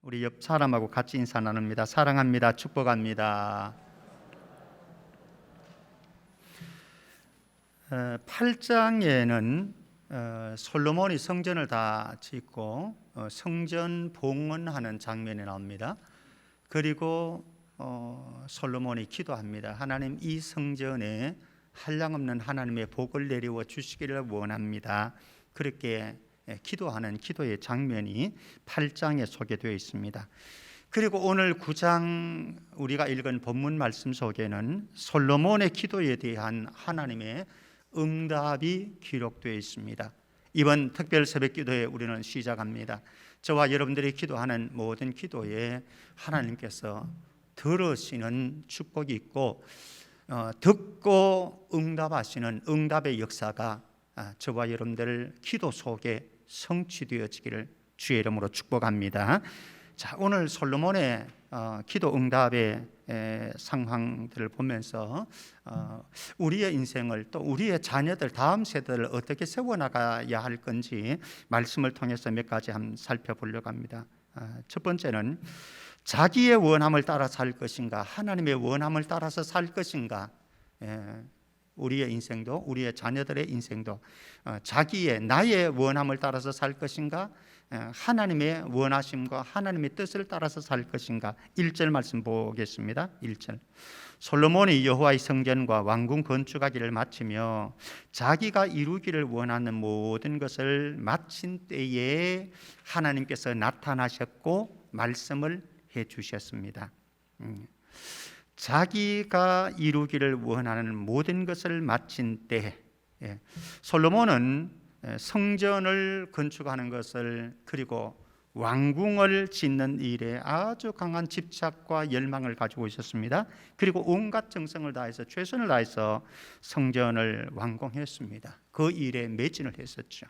우리 옆 사람하고 같이 인사 나눕니다. 사랑합니다. 축복합니다. 8장에는 솔로몬이 성전을 다 짓고 성전 봉헌하는 장면이 나옵니다. 그리고 솔로몬이 기도합니다. 하나님, 이 성전에 한량없는 하나님의 복을 내리워 주시기를 원합니다. 그렇게 기도하는 기도의 장면이 8장에 소개되어 있습니다. 그리고 오늘 9장 우리가 읽은 본문 말씀 속에는 솔로몬의 기도에 대한 하나님의 응답이 기록되어 있습니다. 이번 특별 새벽 기도에 우리는 시작합니다. 저와 여러분들이 기도하는 모든 기도에 하나님께서 들으시는 축복이 있고 듣고 응답하시는 응답의 역사가 저와 여러분들 기도 속에 성취되어지기를 주의 이름으로 축복합니다. 자, 오늘 솔로몬의 기도 응답의 상황들을 보면서 우리의 인생을 또 우리의 자녀들 다음 세대를 어떻게 세워나가야 할 건지 말씀을 통해서 몇 가지 한번 살펴보려고 합니다. 첫 번째는 자기의 원함을 따라 살 것인가, 하나님의 원함을 따라서 살 것인가. 우리의 인생도 우리의 자녀들의 인생도 자기의 나의 원함을 따라서 살 것인가, 하나님의 원하심과 하나님의 뜻을 따라서 살 것인가. 1절 말씀 보겠습니다. 1절. 솔로몬이 여호와의 성전과 왕궁 건축하기를 마치며 자기가 이루기를 원하는 모든 것을 마친 때에 하나님께서 나타나셨고 말씀을 해 주셨습니다. 자기가 이루기를 원하는 모든 것을 마친 때, 솔로몬은 성전을 건축하는 것을 그리고 왕궁을 짓는 일에 아주 강한 집착과 열망을 가지고 있었습니다. 그리고 온갖 정성을 다해서 최선을 다해서 성전을 완공했습니다. 그 일에 매진을 했었죠.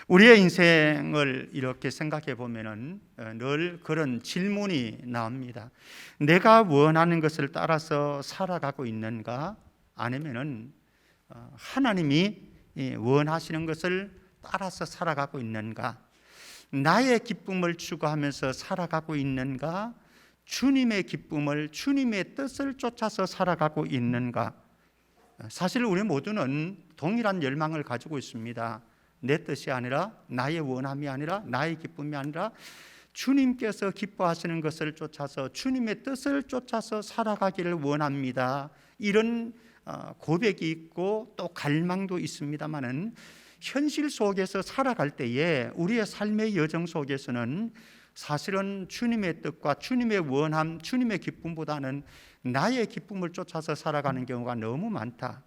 우리의 인생을 이렇게 생각해 보면은 늘 그런 질문이 나옵니다. 내가 원하는 것을 따라서 살아가고 있는가? 아니면은 하나님이 원하시는 것을 따라서 살아가고 있는가? 나의 기쁨을 추구하면서 살아가고 있는가? 주님의 기쁨을, 주님의 뜻을 쫓아서 살아가고 있는가? 사실 우리 모두는 동일한 열망을 가지고 있습니다. 내 뜻이 아니라, 나의 원함이 아니라, 나의 기쁨이 아니라 주님께서 기뻐하시는 것을 쫓아서 주님의 뜻을 쫓아서 살아가기를 원합니다. 이런 고백이 있고 또 갈망도 있습니다마는 현실 속에서 살아갈 때에 우리의 삶의 여정 속에서는 사실은 주님의 뜻과 주님의 원함, 주님의 기쁨보다는 나의 기쁨을 쫓아서 살아가는 경우가 너무 많다.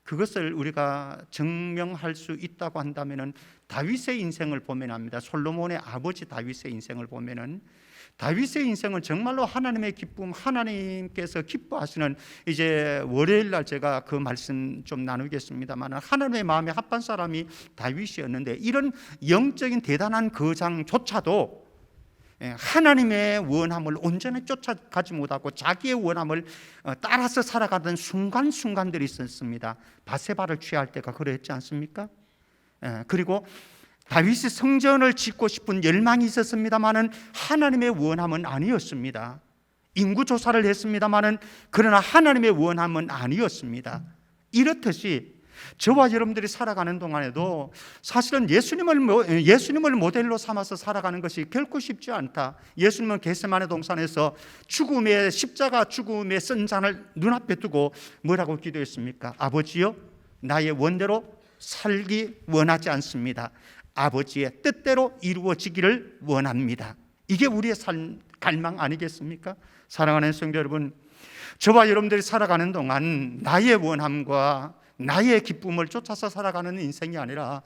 그것을 우리가 증명할 수 있다고 한다면은 다윗의 인생을 보면 합니다. 솔로몬의 아버지 다윗의 인생을 보면은 다윗의 인생은 정말로 하나님의 기쁨, 하나님께서 기뻐하시는, 이제 월요일 날 제가 그 말씀 좀 나누겠습니다만, 하나님의 마음에 합한 사람이 다윗이었는데 이런 영적인 대단한 거장조차도 하나님의 원함을 온전히 쫓아가지 못하고 자기의 원함을 따라서 살아가던 순간순간들이 있었습니다. 바세바를 취할 때가 그랬지 않습니까? 그리고 다윗이 성전을 짓고 싶은 열망이 있었습니다마는 하나님의 원함은 아니었습니다. 인구조사를 했습니다마는 그러나 하나님의 원함은 아니었습니다. 이렇듯이 저와 여러분들이 살아가는 동안에도 사실은 예수님을 모델로 삼아서 살아가는 것이 결코 쉽지 않다. 예수님은 겟세마네 동산에서 죽음의 십자가 죽음의 쓴 잔을 눈앞에 두고 뭐라고 기도했습니까? 아버지여, 나의 원대로 살기 원하지 않습니다. 아버지의 뜻대로 이루어지기를 원합니다. 이게 우리의 삶 갈망 아니겠습니까? 사랑하는 성도 여러분, 저와 여러분들이 살아가는 동안 나의 원함과 나의 기쁨을 쫓아서 살아가는 인생이 아니라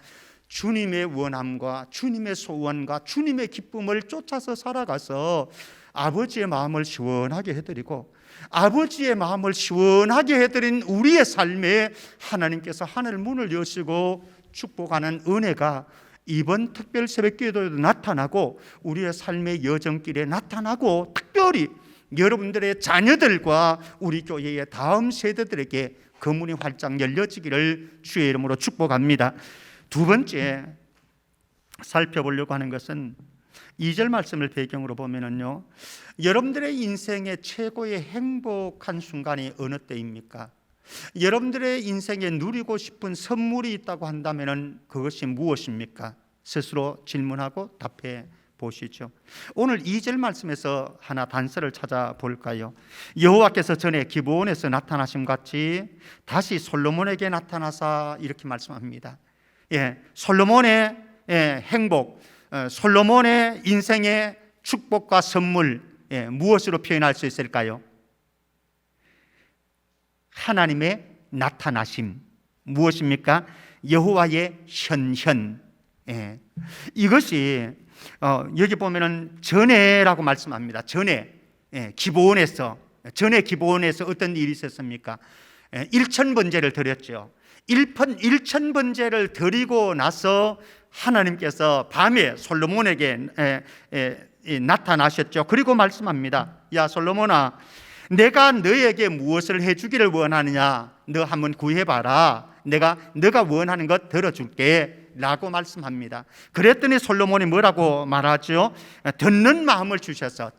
주님의 원함과 주님의 소원과 주님의 기쁨을 쫓아서 살아가서 아버지의 마음을 시원하게 해드리고 아버지의 마음을 시원하게 해드린 우리의 삶에 하나님께서 하늘 문을 여시고 축복하는 은혜가 이번 특별 새벽 기도에도 나타나고 우리의 삶의 여정길에 나타나고 특별히 여러분들의 자녀들과 우리 교회의 다음 세대들에게 그 문이 활짝 열려지기를 주의 이름으로 축복합니다. 두 번째 살펴보려고 하는 것은 2절 말씀을 배경으로 보면은요, 여러분들의 인생의 최고의 행복한 순간이 어느 때입니까? 여러분들의 인생에 누리고 싶은 선물이 있다고 한다면 그것이 무엇입니까? 스스로 질문하고 답해 보시죠. 오늘 2절 말씀에서 하나 단서를 찾아볼까요? 여호와께서 전에 기브온에서 나타나심 같이 다시 솔로몬에게 나타나사 이렇게 말씀합니다. 솔로몬의 행복, 솔로몬의 인생의 축복과 선물, 무엇으로 표현할 수 있을까요? 하나님의 나타나심. 무엇입니까? 여호와의 현현. 이것이 여기 보면은 전에라고 말씀합니다. 전에 기브온에서 어떤 일이 있었습니까? 1000번제를 드렸죠. 1000번제를 드리고 나서 하나님께서 밤에 솔로몬에게 나타나셨죠. 그리고 말씀합니다. 야 솔로몬아, 내가 너에게 무엇을 해주기를 원하느냐? 너 한번 구해봐라. 내가 너가 원하는 것 들어줄게 라고 말씀합니다. 그랬더니 솔로몬이 뭐라고 말하죠? 듣는 마음을 주셔서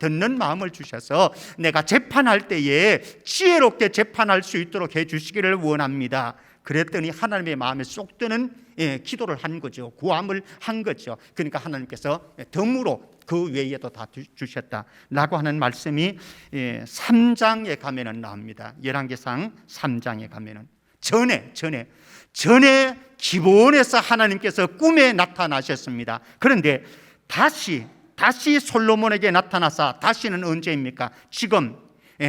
내가 재판할 때에 지혜롭게 재판할 수 있도록 해주시기를 원합니다. 그랬더니 하나님의 마음에 쏙 드는 기도를 한 거죠. 구함을 한 거죠. 그러니까 하나님께서 덤으로 그 외에도 다 주셨다라고 하는 말씀이 3장에 가면은 나옵니다. 열왕기상 3장에 가면은 전에 기브온에서 하나님께서 꿈에 나타나셨습니다. 그런데 다시 솔로몬에게 나타나사, 다시는 언제입니까? 지금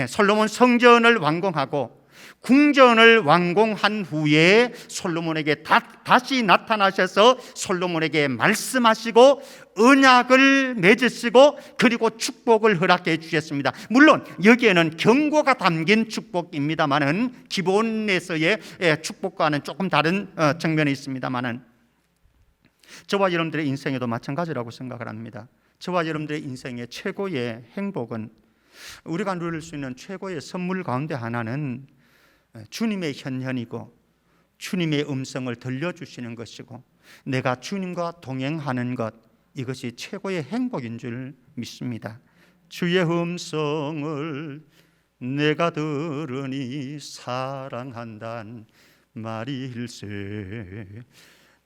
솔로몬 성전을 완공하고 궁전을 완공한 후에 솔로몬에게 다시 나타나셔서 솔로몬에게 말씀하시고 언약을 맺으시고 그리고 축복을 허락해 주셨습니다. 물론 여기에는 경고가 담긴 축복입니다만은 기본에서의 축복과는 조금 다른 측면이 있습니다만은 저와 여러분들의 인생에도 마찬가지라고 생각을 합니다. 저와 여러분들의 인생의 최고의 행복은, 우리가 누릴 수 있는 최고의 선물 가운데 하나는 주님의 현현이고 주님의 음성을 들려주시는 것이고 내가 주님과 동행하는 것, 이것이 최고의 행복인 줄 믿습니다. 주의 음성을 내가 들으니 사랑한단 말일세,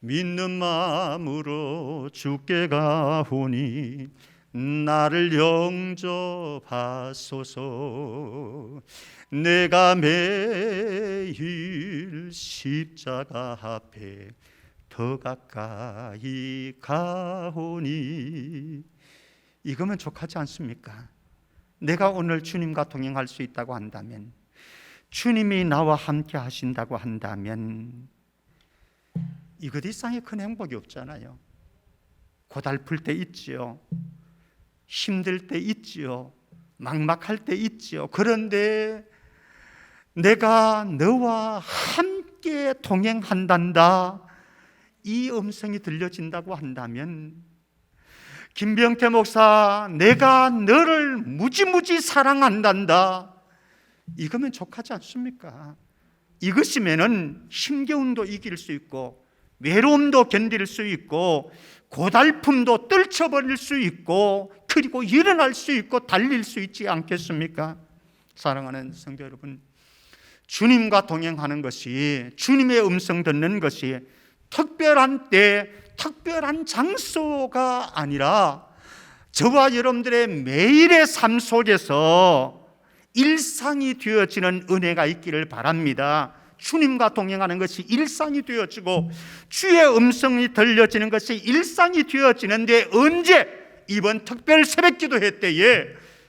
믿는 마음으로 주께 가오니 나를 영접하소서. 내가 매일 십자가 앞에 더 가까이 가오니, 이거면 족하지 않습니까? 내가 오늘 주님과 동행할 수 있다고 한다면, 주님이 나와 함께 하신다고 한다면 이것 이상의 큰 행복이 없잖아요. 고달플 때 있지요, 힘들 때 있지요, 막막할 때 있지요. 그런데 내가 너와 함께 동행한단다, 이 음성이 들려진다고 한다면, 김병태 목사, 내가 너를 무지무지 사랑한단다, 이거면 족하지 않습니까? 이것이면은 힘겨움도 이길 수 있고 외로움도 견딜 수 있고 고달픔도 떨쳐버릴 수 있고 그리고 일어날 수 있고 달릴 수 있지 않겠습니까? 사랑하는 성도 여러분, 주님과 동행하는 것이, 주님의 음성 듣는 것이 특별한 때, 특별한 장소가 아니라 저와 여러분들의 매일의 삶 속에서 일상이 되어지는 은혜가 있기를 바랍니다. 주님과 동행하는 것이 일상이 되어지고 주의 음성이 들려지는 것이 일상이 되어지는데, 언제? 이번 특별 새벽 기도회 때에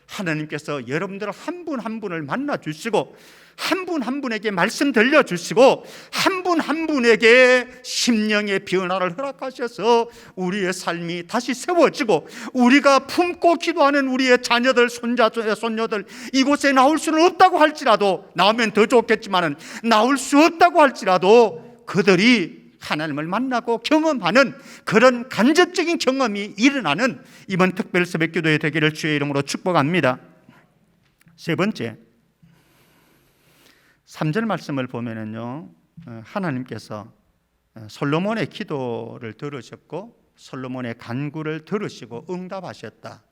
하나님께서 여러분들 한 분 한 분을 만나 주시고 한 분 한 분에게 말씀 들려주시고 한 분 한 분에게 심령의 변화를 허락하셔서 우리의 삶이 다시 세워지고, 우리가 품고 기도하는 우리의 자녀들, 손녀들 이곳에 나올 수는 없다고 할지라도, 나오면 더 좋겠지만 나올 수 없다고 할지라도 그들이 하나님을 만나고 경험하는 그런 간접적인 경험이 일어나는 이번 특별 새벽 기도회 되기를 주의 이름으로 축복합니다. 세 번째, 3절 말씀을 보면은요, 하나님께서 솔로몬의 기도를 들으셨고 솔로몬의 간구를 들으시고 응답하셨다.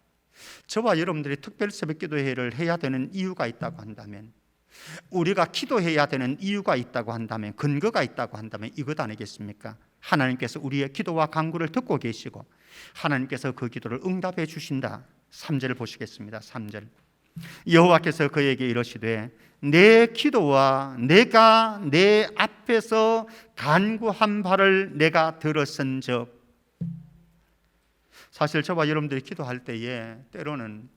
저와 여러분들이 특별 새벽 기도회를 해야 되는 이유가 있다고 한다면, 우리가 기도해야 되는 이유가 있다고 한다면, 근거가 있다고 한다면 이것 아니겠습니까? 하나님께서 우리의 기도와 간구를 듣고 계시고 하나님께서 그 기도를 응답해 주신다. 3절을 보시겠습니다. 3절. 여호와께서 그에게 이르시되 내 기도와 내가 내 앞에서 간구한 바를 내가 들었은즉. 사실 저와 여러분들이 기도할 때에 때로는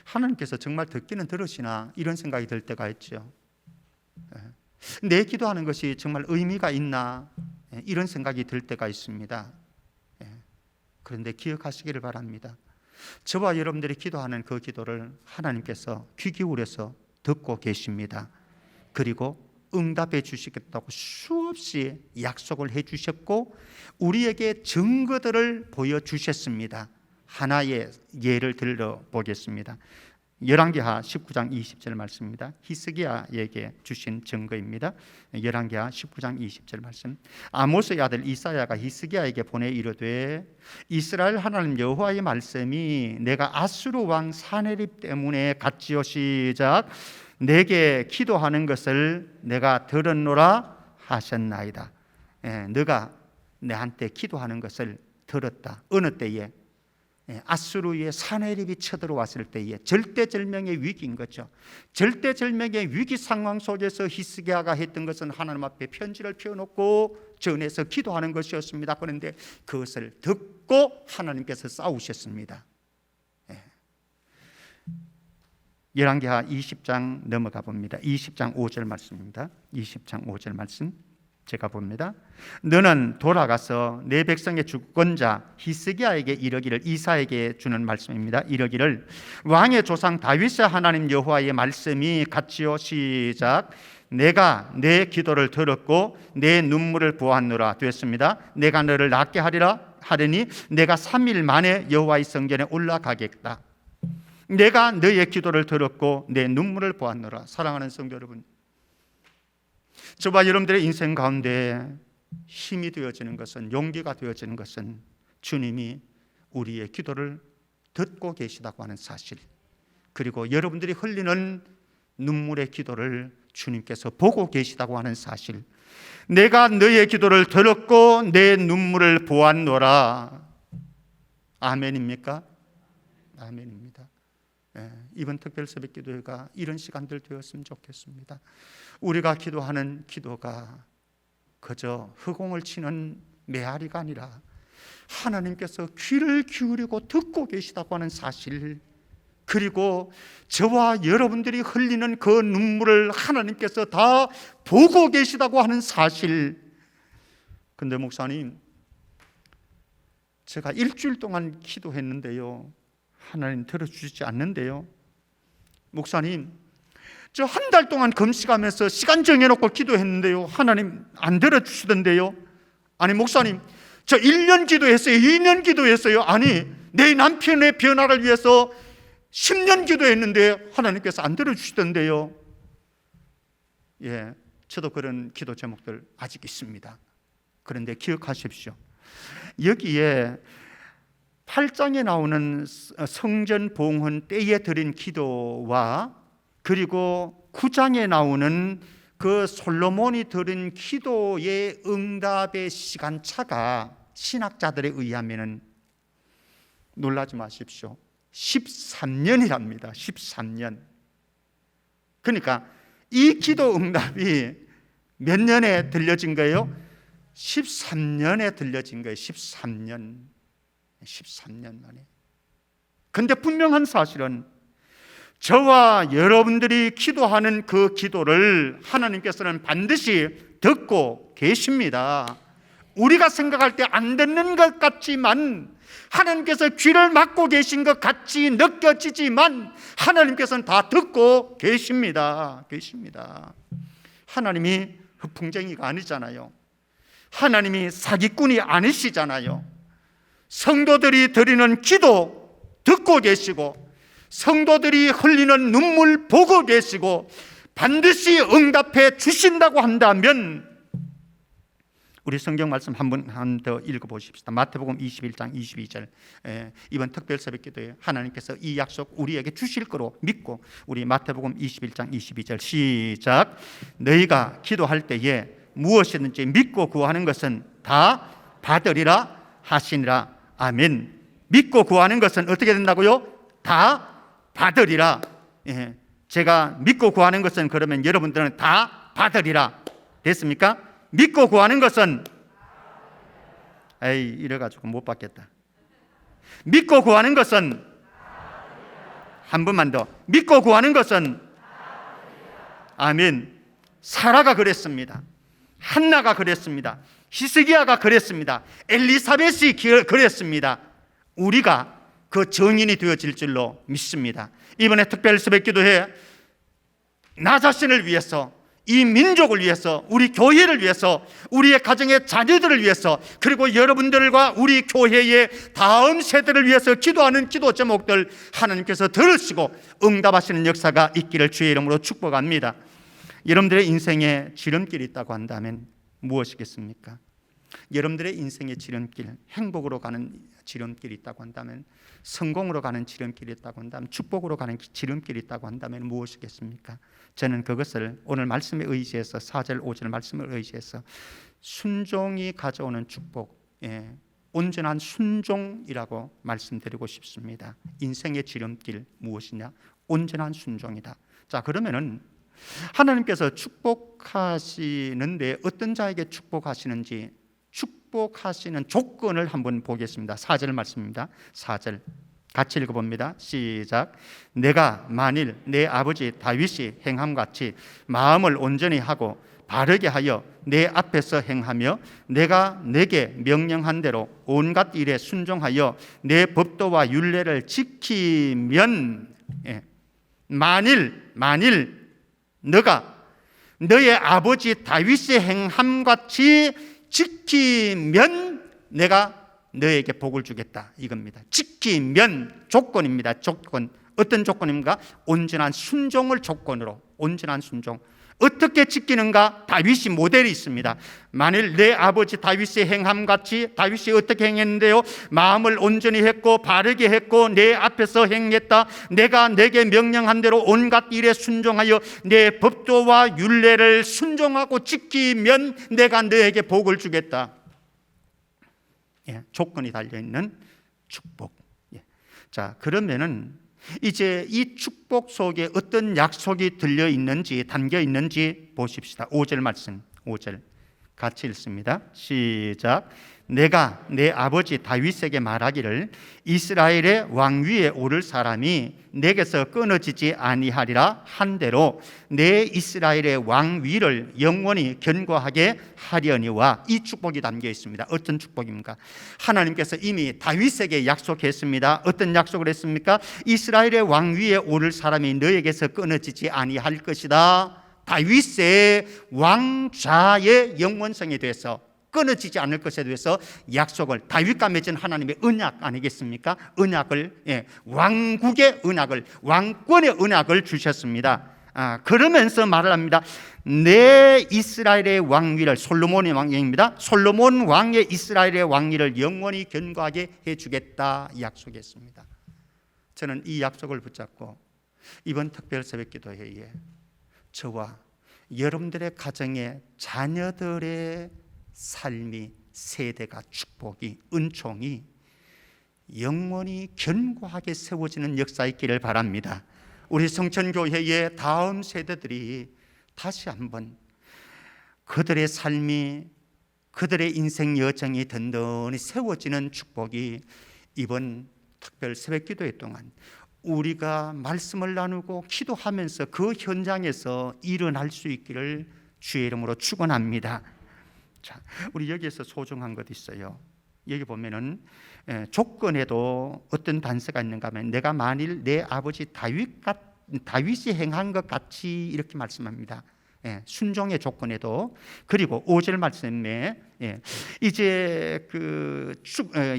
하나님께서 정말 듣기는 들으시나 이런 생각이 들 때가 있죠. 내 기도하는 것이 정말 의미가 있나 이런 생각이 들 때가 있습니다. 그런데 기억하시기를 바랍니다. 저와 여러분들이 기도하는 그 기도를 하나님께서 귀 기울여서 듣고 계십니다. 그리고 응답해 주시겠다고 수없이 약속을 해 주셨고 우리에게 증거들을 보여주셨습니다. 하나의 예를 들어보겠습니다. 열왕기하 19장 20절 말씀입니다. 히스기야에게 주신 증거입니다. 열왕기하 19장 20절 말씀. 아모스의 아들 이사야가 히스기야에게 보내 이르되 이스라엘 하나님 여호와의 말씀이 내가 아수르 왕 사네립 때문에 갔지요. 내게 기도하는 것을 내가 들었노라 하셨나이다. 너가 내한테 기도하는 것을 들었다. 어느 때에? 아수르의 사네립이 쳐들어왔을 때에 절대절명의 위기인 거죠. 절대절명의 위기 상황 속에서 히스기야가 했던 것은 하나님 앞에 편지를 펴놓고 전해서 기도하는 것이었습니다. 그런데 그것을 듣고 하나님께서 싸우셨습니다. 열왕기하 20장 넘어가 봅니다. 20장 5절 말씀입니다. 20장 5절 말씀 제가 봅니다. 너는 돌아가서 내 백성의 주권자 히스기야에게 이르기를, 이사에게 주는 말씀입니다. 이르기를 왕의 조상 다윗의 하나님 여호와의 말씀이 같지요. 시작. 내가 내 기도를 들었고 내 눈물을 보았노라. 됐습니다. 내가 너를 낫게 하리니 내가 3일 만에 여호와의 성전에 올라가겠다. 내가 너의 기도를 들었고 내 눈물을 보았노라. 사랑하는 성도 여러분, 저와 여러분들의 인생 가운데 힘이 되어지는 것은, 용기가 되어지는 것은 주님이 우리의 기도를 듣고 계시다고 하는 사실, 그리고 여러분들이 흘리는 눈물의 기도를 주님께서 보고 계시다고 하는 사실, 내가 너의 기도를 들었고 내 눈물을 보았노라. 아멘입니까? 아멘입니다. 이번 특별 새벽 기도회가 이런 시간들 되었으면 좋겠습니다. 우리가 기도하는 기도가 그저 허공을 치는 메아리가 아니라 하나님께서 귀를 기울이고 듣고 계시다고 하는 사실, 그리고 저와 여러분들이 흘리는 그 눈물을 하나님께서 다 보고 계시다고 하는 사실. 근데 목사님, 제가 일주일 동안 기도했는데요 하나님 들어주시지 않는데요. 목사님, 저 한 달 동안 금식하면서 시간 정해놓고 기도했는데요 하나님 안 들어주시던데요. 아니 목사님, 저 1년 기도했어요, 2년 기도했어요. 아니 내 남편의 변화를 위해서 10년 기도했는데 하나님께서 안 들어주시던데요. 저도 그런 기도 제목들 아직 있습니다. 그런데 기억하십시오. 여기에 8장에 나오는 성전 봉헌 때에 드린 기도와 그리고 9장에 나오는 그 솔로몬이 드린 기도의 응답의 시간차가 신학자들에 의하면 놀라지 마십시오. 13년이랍니다. 13년. 그러니까 이 기도 응답이 몇 년에 들려진 거예요? 13년에 들려진 거예요. 13년 만에. 근데 분명한 사실은 저와 여러분들이 기도하는 그 기도를 하나님께서는 반드시 듣고 계십니다. 우리가 생각할 때 안 듣는 것 같지만, 하나님께서 귀를 막고 계신 것 같이 느껴지지만 하나님께서는 다 듣고 계십니다. 하나님이 흑풍쟁이가 아니잖아요. 하나님이 사기꾼이 아니시잖아요. 성도들이 드리는 기도 듣고 계시고, 성도들이 흘리는 눈물 보고 계시고, 반드시 응답해 주신다고 한다면 우리 성경 말씀 한 번 더 읽어보십시다. 마태복음 21장 22절. 이번 특별 새벽기도에 하나님께서 이 약속 우리에게 주실 거로 믿고, 우리 마태복음 21장 22절 시작. 너희가 기도할 때에 무엇이든지 믿고 구하는 것은 다 받으리라 하시니라. 아멘. 믿고 구하는 것은 어떻게 된다고요? 다 받으리라. 제가 믿고 구하는 것은, 그러면 여러분들은 다 받으리라 됐습니까? 믿고 구하는 것은, 에이 이래가지고 못 받겠다. 믿고 구하는 것은, 한 번만 더, 믿고 구하는 것은, 아멘. 사라가 그랬습니다. 한나가 그랬습니다. 히스기야가 그랬습니다. 엘리사벳이 그랬습니다. 우리가 그 증인이 되어질 줄로 믿습니다. 이번에 특별 새벽기도회 나 자신을 위해서, 이 민족을 위해서, 우리 교회를 위해서, 우리의 가정의 자녀들을 위해서, 그리고 여러분들과 우리 교회의 다음 세대를 위해서 기도하는 기도 제목들 하나님께서 들으시고 응답하시는 역사가 있기를 주의 이름으로 축복합니다. 여러분들의 인생에 지름길이 있다고 한다면 무엇이겠습니까? 여러분들의 인생의 지름길, 행복으로 가는 지름길이 있다고 한다면, 성공으로 가는 지름길이 있다고 한다면, 축복으로 가는 지름길이 있다고 한다면 무엇이겠습니까? 저는 그것을 오늘 말씀에 의지해서, 4절 5절 말씀을 의지해서 순종이 가져오는 축복, 온전한 순종이라고 말씀드리고 싶습니다. 인생의 지름길 무엇이냐? 온전한 순종이다. 자, 그러면은 하나님께서 축복하시는데 어떤 자에게 축복하시는지, 축복하시는 조건을 한번 보겠습니다. 4절 말씀입니다. 4절 같이 읽어봅니다. 시작. 내가 만일 내 아버지 다윗이 행함같이 마음을 온전히 하고 바르게 하여 내 앞에서 행하며 내가 내게 명령한 대로 온갖 일에 순종하여 내 법도와 율례를 지키면, 만일 너가 너의 아버지 다윗의 행함같이 지키면 내가 너에게 복을 주겠다, 이겁니다. 지키면 조건입니다. 조건. 어떤 조건입니까? 온전한 순종을 조건으로. 온전한 순종. 어떻게 지키는가? 다윗이 모델이 있습니다. 만일 내 아버지 다윗의 행함같이, 다윗이 어떻게 행했는데요? 마음을 온전히 했고 바르게 했고 내 앞에서 행했다. 내가 내게 명령한 대로 온갖 일에 순종하여 내 법도와 율례를 순종하고 지키면 내가 너에게 복을 주겠다. 조건이 달려있는 축복. 자, 그러면은 이제 이 축복 속에 어떤 약속이 들려 있는지, 담겨 있는지 보십시다. 5절 말씀, 5절 같이 읽습니다. 시작. 내가 내 아버지 다윗에게 말하기를 이스라엘의 왕위에 오를 사람이 내게서 끊어지지 아니하리라 한 대로 내 이스라엘의 왕위를 영원히 견고하게 하려니와. 이 축복이 담겨 있습니다. 어떤 축복입니까? 하나님께서 이미 다윗에게 약속했습니다. 어떤 약속을 했습니까? 이스라엘의 왕위에 오를 사람이 너에게서 끊어지지 아니할 것이다. 다윗의 왕좌의 영원성에 대해서, 끊어지지 않을 것에 대해서 약속을, 다윗과 맺은 하나님의 언약 아니겠습니까? 언약을, 왕국의 언약을, 왕권의 언약을 주셨습니다. 그러면서 말을 합니다. 내 이스라엘의 왕위를, 솔로몬의 왕위입니다. 솔로몬 왕의 이스라엘의 왕위를 영원히 견고하게 해주겠다 약속했습니다. 저는 이 약속을 붙잡고 이번 특별 새벽기도회에 저와 여러분들의 가정의 자녀들의 삶이, 세대가, 축복이, 은총이 영원히 견고하게 세워지는 역사 있기를 바랍니다. 우리 성천교회의 다음 세대들이 다시 한번 그들의 삶이, 그들의 인생 여정이 든든히 세워지는 축복이 이번 특별 새벽기도회 동안 우리가 말씀을 나누고 기도하면서 그 현장에서 일어날 수 있기를 주의 이름으로 축원합니다. 자, 우리 여기에서 소중한 것 있어요. 여기 보면은 조건에도 어떤 단서가 있는가 하면 내가 만일 내 아버지 다윗이 행한 것 같이, 이렇게 말씀합니다. 순종의 조건에도. 그리고 5절 말씀에 이제 그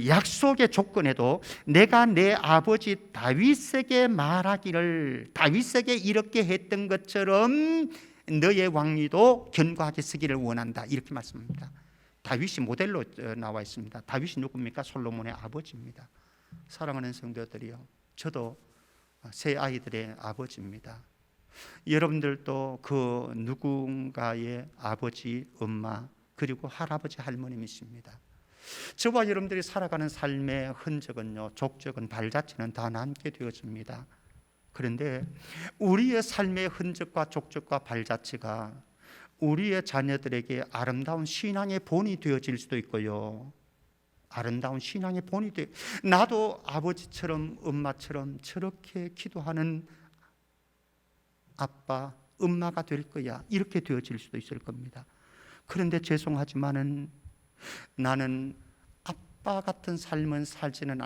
약속의 조건에도 내가 내 아버지 다윗에게 말하기를, 다윗에게 이렇게 했던 것처럼 너의 왕위도 견고하게 서기를 원한다, 이렇게 말씀합니다. 다윗이 모델로 나와 있습니다. 다윗이 누굽니까? 솔로몬의 아버지입니다. 사랑하는 성도들이요, 저도 세 아이들의 아버지입니다. 여러분들도 그 누군가의 아버지, 엄마, 그리고 할아버지, 할머님이십니다. 저와 여러분들이 살아가는 삶의 흔적은요, 족적은, 발자취는 다 남게 되어집니다. 그런데 우리의 삶의 흔적과 족적과 발자취가 우리의 자녀들에게 아름다운 신앙의 본이 되어질 수도 있고요, 아름다운 신앙의 본이 돼, 나도 아버지처럼 엄마처럼 저렇게 기도하는 아빠, 엄마가 될 거야, 이렇게 되어질 수도 있을 겁니다. 그런데 죄송하지만은 나는 아빠 같은 삶은 살지는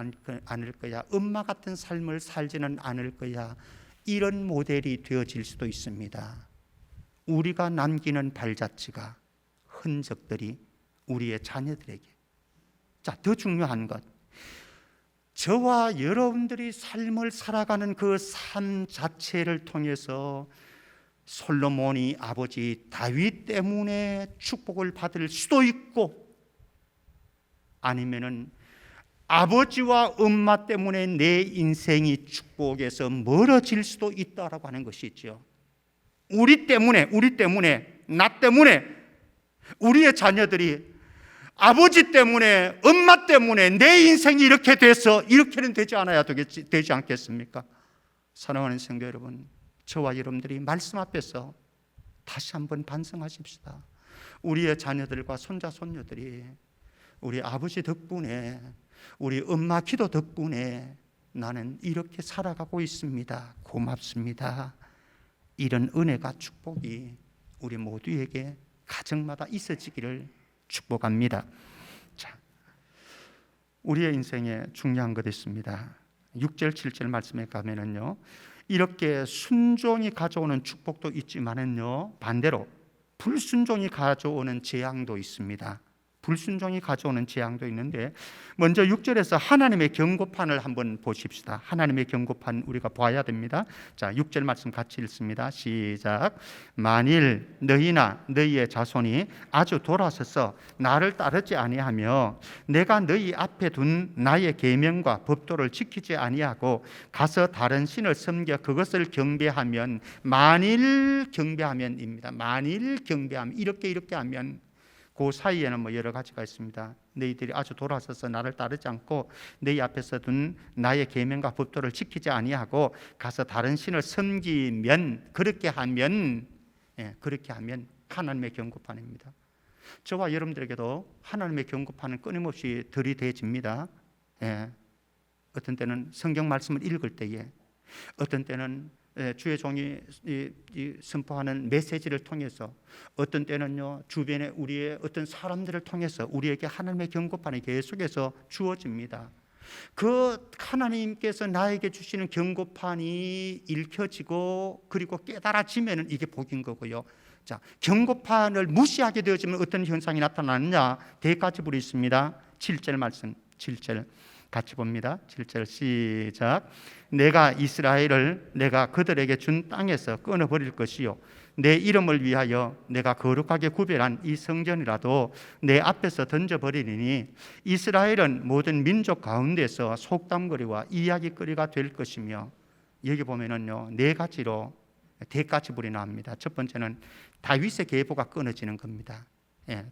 않을 거야, 엄마 같은 삶을 살지는 않을 거야, 이런 모델이 되어질 수도 있습니다. 우리가 남기는 발자취가, 흔적들이 우리의 자녀들에게, 자, 더 중요한 것, 저와 여러분들이 삶을 살아가는 그 삶 자체를 통해서 솔로몬이 아버지 다윗 때문에 축복을 받을 수도 있고, 아니면은 아버지와 엄마 때문에 내 인생이 축복에서 멀어질 수도 있다라고 하는 것이죠. 우리 때문에, 나 때문에 우리의 자녀들이 아버지 때문에, 엄마 때문에 내 인생이 이렇게 돼서 이렇게는 되지 않아야 되지 않겠습니까? 사랑하는 성도 여러분, 저와 여러분들이 말씀 앞에서 다시 한번 반성하십시다. 우리의 자녀들과 손자 손녀들이 우리 아버지 덕분에, 우리 엄마 기도 덕분에 나는 이렇게 살아가고 있습니다, 고맙습니다, 이런 은혜가, 축복이 우리 모두에게 가정마다 있어지기를 축복합니다. 자, 우리의 인생에 중요한 것 있습니다. 6절 7절 말씀에 가면은요, 이렇게 순종이 가져오는 축복도 있지만은요, 반대로 불순종이 가져오는 재앙도 있습니다. 불순종이 가져오는 재앙도 있는데, 먼저 6절에서 하나님의 경고판을 한번 보십시다. 하나님의 경고판 우리가 봐야 됩니다. 자, 6절 말씀 같이 읽습니다. 시작. 만일 너희나 너희의 자손이 아주 돌아서서 나를 따르지 아니하며 내가 너희 앞에 둔 나의 계명과 법도를 지키지 아니하고 가서 다른 신을 섬겨 그것을 경배하면, 만일 경배하면입니다. 만일 경배하면, 이렇게 하면, 그 사이에는 뭐 여러 가지가 있습니다. 너희들이 아주 돌아서서 나를 따르지 않고 너희 앞에서 둔 나의 계명과 법도를 지키지 아니하고 가서 다른 신을 섬기면, 그렇게 하면 하나님의 경고판입니다. 저와 여러분들에게도 하나님의 경고판은 끊임없이 들이대집니다. 어떤 때는 성경 말씀을 읽을 때에, 어떤 때는 주의 종이 선포하는 메시지를 통해서, 어떤 때는요 주변에 우리의 어떤 사람들을 통해서 우리에게 하나님의 경고판이 계속해서 주어집니다. 그 하나님께서 나에게 주시는 경고판이 읽혀지고 그리고 깨달아지면은 이게 복인 거고요. 자, 경고판을 무시하게 되어지면 어떤 현상이 나타나느냐, 대가지불이 있습니다. 7절 말씀, 7절 같이 봅니다. 7절 시작. 내가 이스라엘을 내가 그들에게 준 땅에서 끊어버릴 것이요, 내 이름을 위하여 내가 거룩하게 구별한 이 성전이라도 내 앞에서 던져버리니 이스라엘은 모든 민족 가운데서 속담거리와 이야기거리가 될 것이며, 여기 보면은요 네 가지로 대가지불이 나옵니다. 첫 번째는 다윗의 계보가 끊어지는 겁니다.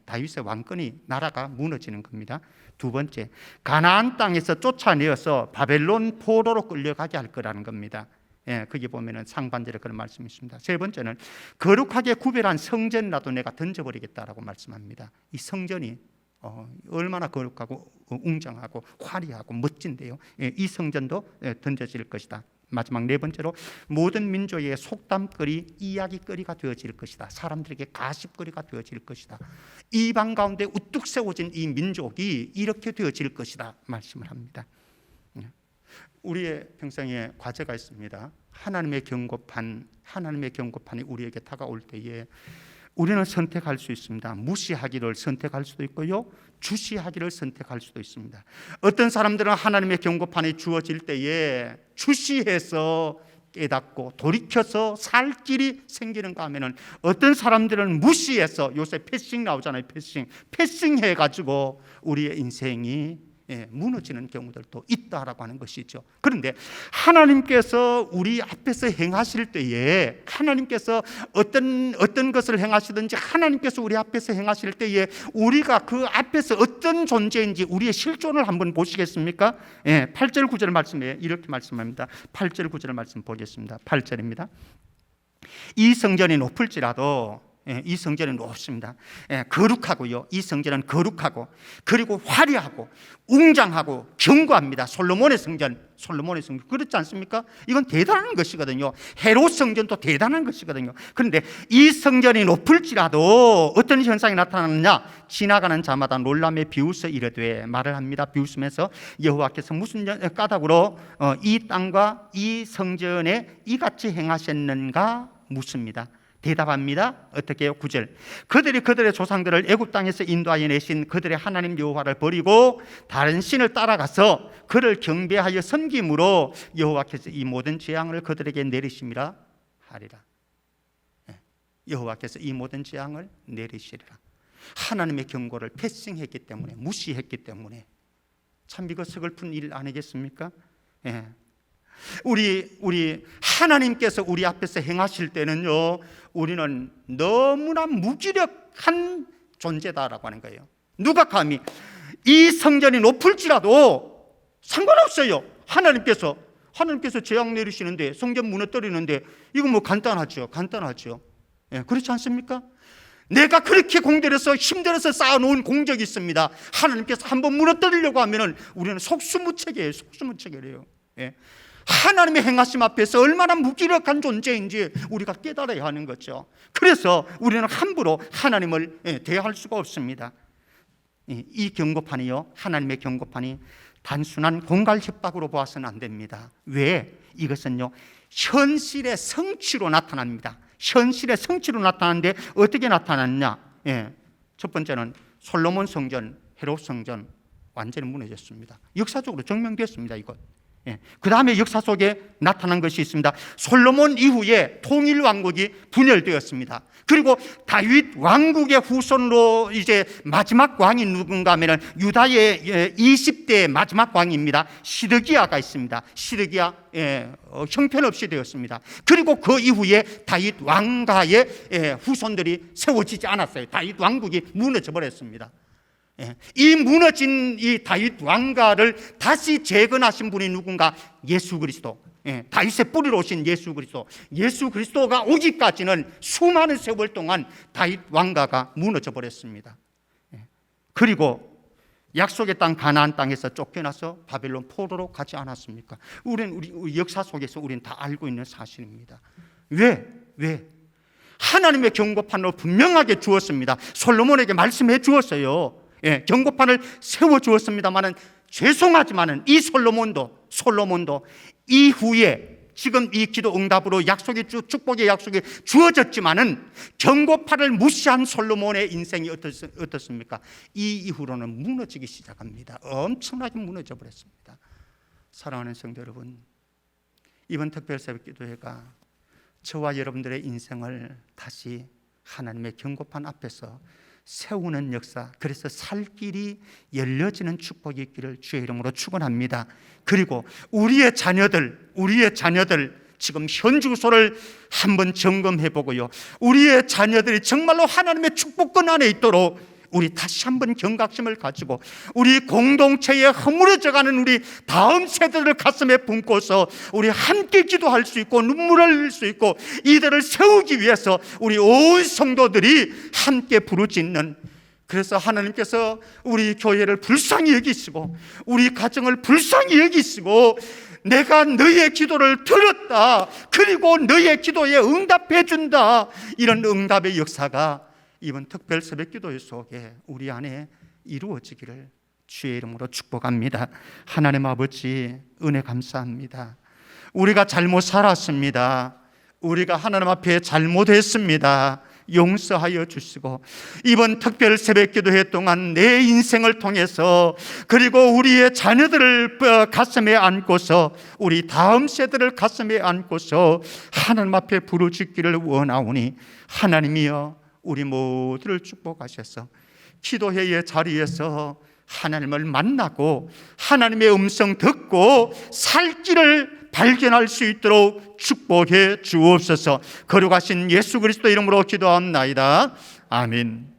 다윗의 왕권이, 나라가 무너지는 겁니다. 두 번째, 가나안 땅에서 쫓아내어서 바벨론 포로로 끌려가게 할 거라는 겁니다. 거기 보면은 상반절에 그런 말씀이 있습니다. 세 번째는 거룩하게 구별한 성전이라도 내가 던져버리겠다라고 말씀합니다. 이 성전이 얼마나 거룩하고 웅장하고 화려하고 멋진데요, 이 성전도 던져질 것이다. 마지막 네 번째로 모든 민족의 속담거리, 이야기거리가 되어질 것이다. 사람들에게 가십거리가 되어질 것이다. 이방 가운데 우뚝 세워진 이 민족이 이렇게 되어질 것이다 말씀을 합니다. 우리의 평생에 과제가 있습니다. 하나님의 경고판이 우리에게 다가올 때에 우리는 선택할 수 있습니다. 무시하기를 선택할 수도 있고요, 주시하기를 선택할 수도 있습니다. 어떤 사람들은 하나님의 경고판이 주어질 때에 주시해서 깨닫고 돌이켜서 살 길이 생기는가 하면은 어떤 사람들은 무시해서, 요새 패싱 나오잖아요. 패싱 해가지고 우리의 인생이 무너지는 경우들도 있다라고 하는 것이죠. 그런데 하나님께서 우리 앞에서 행하실 때에, 하나님께서 어떤 것을 행하시든지 하나님께서 우리 앞에서 행하실 때에 우리가 그 앞에서 어떤 존재인지 우리의 실존을 한번 보시겠습니까? 8절 9절 말씀에 이렇게 말씀합니다. 8절 9절 말씀 보겠습니다. 8절입니다. 이 성전이 높을지라도, 이 성전은 높습니다. 거룩하고요. 이 성전은 거룩하고 그리고 화려하고 웅장하고 견고합니다. 솔로몬의 성전 그렇지 않습니까? 이건 대단한 것이거든요. 헤롯 성전도 대단한 것이거든요. 그런데 이 성전이 높을지라도 어떤 현상이 나타나느냐? 지나가는 자마다 놀람에 비웃어 이르되, 말을 합니다. 비웃으면서 여호와께서 무슨 까닭으로 이 땅과 이 성전에 이같이 행하셨는가 묻습니다. 대답합니다. 어떻게 해요? 9절. 그들이 그들의 조상들을 애굽 땅에서 인도하여 내신 그들의 하나님 여호와를 버리고 다른 신을 따라가서 그를 경배하여 섬김으로 여호와께서 이 모든 재앙을 그들에게 내리심이라 하리라. 여호와께서 이 모든 재앙을 내리시리라. 하나님의 경고를 패싱했기 때문에, 무시했기 때문에 참 이거 서글픈 일 아니겠습니까? 우리 하나님께서 우리 앞에서 행하실 때는요, 우리는 너무나 무기력한 존재다라고 하는 거예요. 누가 감히 이 성전이 높을지라도 상관없어요. 하나님께서 재앙 내리시는데, 성전 무너뜨리는데 이거 뭐 간단하죠. 그렇지 않습니까? 내가 그렇게 공들여서 힘들어서 쌓아놓은 공적이 있습니다. 하나님께서 한번 무너뜨리려고 하면은 우리는 속수무책이에요. 하나님의 행하심 앞에서 얼마나 무기력한 존재인지 우리가 깨달아야 하는 거죠. 그래서 우리는 함부로 하나님을 대할 수가 없습니다. 이 경고판이요, 하나님의 경고판이 단순한 공갈 협박으로 보아서는 안 됩니다. 왜? 이것은요, 현실의 성취로 나타납니다. 현실의 성취로 나타나는데 어떻게 나타났냐? 첫 번째는 솔로몬 성전, 헤롯 성전 완전히 무너졌습니다. 역사적으로 증명됐습니다. 이것. 그 다음에 역사 속에 나타난 것이 있습니다. 솔로몬 이후에 통일 왕국이 분열되었습니다. 그리고 다윗 왕국의 후손으로 이제 마지막 왕이 누군가 하면은 유다의 20대 마지막 왕입니다. 시드기야가 있습니다. 시드기야 형편없이 되었습니다. 그리고 그 이후에 다윗 왕가의 후손들이 세워지지 않았어요. 다윗 왕국이 무너져 버렸습니다. 이 무너진 이 다윗 왕가를 다시 재건하신 분이 누군가? 예수 그리스도. 다윗의 뿌리로 오신 예수 그리스도. 예수 그리스도가 오기까지는 수많은 세월 동안 다윗 왕가가 무너져 버렸습니다. 그리고 약속의 땅 가나안 땅에서 쫓겨나서 바벨론 포로로 가지 않았습니까? 우리 역사 속에서 우리는 다 알고 있는 사실입니다. 왜? 하나님의 경고판으로 분명하게 주었습니다. 솔로몬에게 말씀해 주었어요. 경고판을 세워주었습니다마는, 죄송하지만은 이 솔로몬도 이후에 지금 이 기도 응답으로 약속이 축복의 약속이 주어졌지만은 경고판을 무시한 솔로몬의 인생이 어떻습니까? 이 이후로는 무너지기 시작합니다. 엄청나게 무너져 버렸습니다. 사랑하는 성도 여러분, 이번 특별 새벽 기도회가 저와 여러분들의 인생을 다시 하나님의 경고판 앞에서 세우는 역사, 그래서 살 길이 열려지는 축복이 있기를 주의 이름으로 축원합니다. 그리고 우리의 자녀들 지금 현 주소를 한번 점검해 보고요, 우리의 자녀들이 정말로 하나님의 축복권 안에 있도록 우리 다시 한번 경각심을 가지고 우리 공동체에 허물어져가는 우리 다음 세대를 가슴에 품고서 우리 함께 기도할 수 있고 눈물을 흘릴 수 있고 이들을 세우기 위해서 우리 온 성도들이 함께 부르짖는, 그래서 하나님께서 우리 교회를 불쌍히 여기시고 우리 가정을 불쌍히 여기시고 내가 너의 기도를 들었다, 그리고 너의 기도에 응답해 준다, 이런 응답의 역사가 이번 특별 새벽 기도 속에 우리 안에 이루어지기를 주의 이름으로 축복합니다. 하나님 아버지, 은혜 감사합니다. 우리가 잘못 살았습니다. 우리가 하나님 앞에 잘못했습니다. 용서하여 주시고, 이번 특별 새벽기도회 동안 내 인생을 통해서, 그리고 우리의 자녀들을 가슴에 안고서, 우리 다음 세대를 가슴에 안고서 하나님 앞에 부르짖기를 원하오니, 하나님이여 우리 모두를 축복하셔서 기도회의 자리에서 하나님을 만나고 하나님의 음성 듣고 살 길을 발견할 수 있도록 축복해 주옵소서. 거룩하신 예수 그리스도 이름으로 기도합나이다. 아멘.